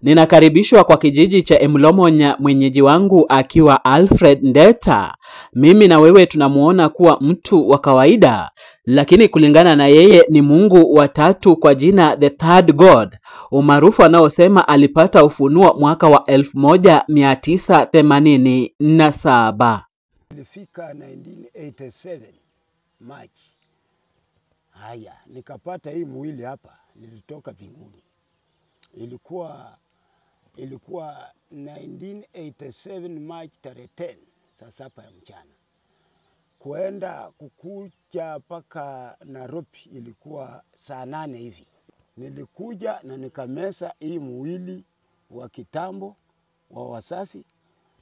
Ninakaribishwa kwa kijiji cha Emlomonya, mwenyeji wangu akiwa Alfred Ndeta. Mimi na wewe tunamuona kuwa mtu wa kawaida, lakini kulingana na yeye ni Mungu wa tatu kwa jina The Third God. Umaarufu anaosema alipata ufunuo mwaka wa 1987. Ilifika 1987 March. Haya, nikapata hii mwili hapa, nilitoka mbinguni. Ilikuwa 1987 March tarehe 10 saa 7 ya mchana. Kuenda kukuja paka Nairobi ilikuwa saa 8 hivi. Nilikuja na nikamesa hii mwili wa kitambo wa wasasi.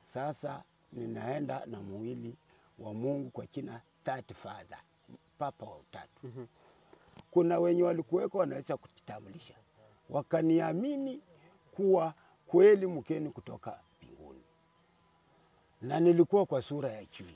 Sasa ninaenda na mwili wa Mungu kwa jina Third Father, Papa wa Utatu. Kuna wenye walikuweko wanaweza kujitambulisha, wakaniamini kuwa kweli mkeni kutoka mbinguni, na nilikuwa kwa sura ya chui.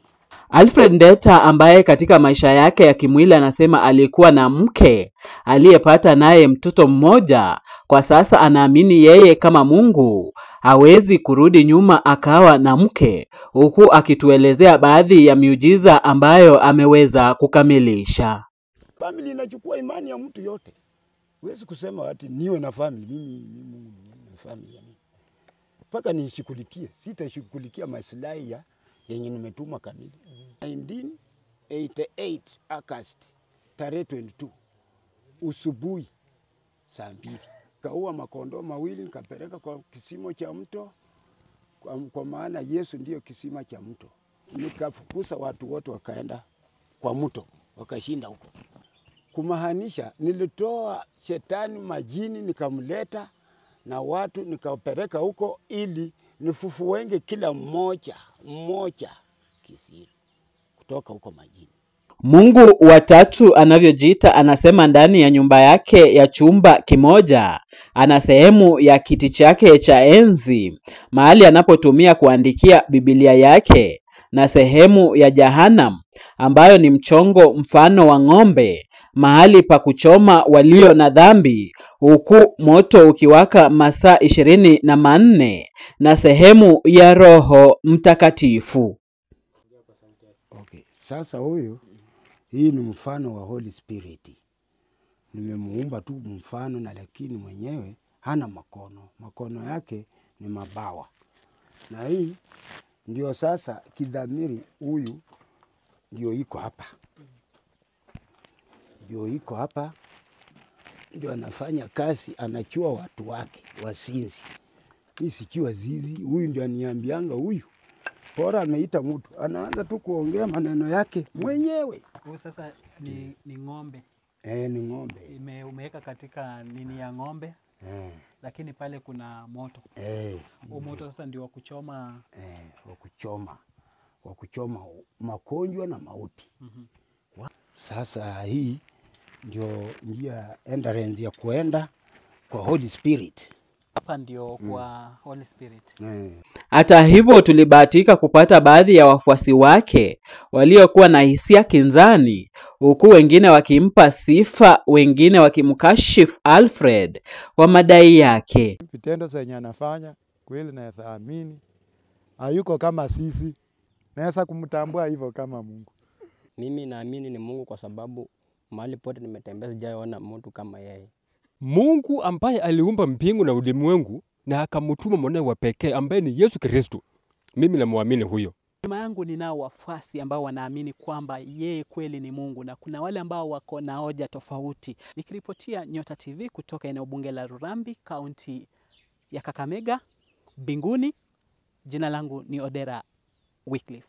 Alfred Ndeta, ambaye katika maisha yake ya kimwili anasema alikuwa na mke aliyepata naye mtoto mmoja, kwa sasa anaamini yeye kama Mungu hawezi kurudi nyuma akawa na mke, huku akituelezea baadhi ya miujiza ambayo ameweza kukamilisha. Family inachukua imani ya mtu yote. Huwezi kusema ati niwe na family, mimi na family ya nini? Paka nishughulikie, sitashughulikia maslahi ya yenye nimetuma kamili. 1988 August tarehe 22 usubuhi saa 2 kaua makondoo mawili, nikapeleka kwa kisima cha mto, kwa maana Yesu ndiyo kisima cha mto. Nikafukuza watu wote wakaenda kwa mto, wakashinda huko. Kumaanisha nilitoa shetani majini nikamleta na watu nikapeleka huko ili nifufuenge kila mmoja kisiri kutoka huko majini. Mungu wa tatu anavyojiita, anasema ndani ya nyumba yake ya chumba kimoja ana sehemu ya kiti chake cha enzi, mahali anapotumia kuandikia Biblia yake, na sehemu ya Jahannam ambayo ni mchongo mfano wa ng'ombe, mahali pa kuchoma walio na dhambi, huku moto ukiwaka masaa 24, na sehemu ya Roho Mtakatifu. Okay, sasa hii ni mfano wa Holy Spirit. Nimemuumba tu mfano, na lakini mwenyewe hana makono. Makono yake ni mabawa. Na hii ndio sasa kidhamiri, huyu ndio iko hapa. Ndio anafanya kazi, anachua watu wake wasinzi. Hii sikiwa zizi, huyu ndio aniambianga huyu. Bora ameita mtu, anaanza tu kuongea maneno yake mwenyewe. Sasa ni ng'ombe. Ni ng'ombe. Umeweka katika nini ya ng'ombe. Lakini pale kuna moto. Moto sasa ndio wakuchoma. Wakuchoma magonjwa na mauti. Sasa hii ndio njia entrance ya kuenda kwa Holy Spirit. Hapa ndio kwa Holy Spirit. Hata hivyo, tulibahatika kupata baadhi ya wafuasi wake waliokuwa na hisia kinzani, huku wengine wakimpa sifa, wengine wakimkashifu Alfred kwa madai yake. Vitendo zenye anafanya kweli na thamini, hayuko kama sisi, naweza kumtambua hivyo kama Mungu. Mimi naamini ni Mungu kwa sababu mahali pote nimetembea sijaona mtu kama yeye. Mungu ambaye aliumba mbingu na ulimwengu na akamtuma mwanawe wa pekee ambaye ni Yesu Kristo. Mimi namwamini huyo. Nyuma yangu ninao wafuasi ambao wanaamini kwamba yeye kweli ni Mungu, na kuna wale ambao wako na hoja tofauti. Nikiripotia Nyota TV kutoka eneo bunge la Rurambi, kaunti ya Kakamega, Binguni, jina langu ni Odera Wycliffe.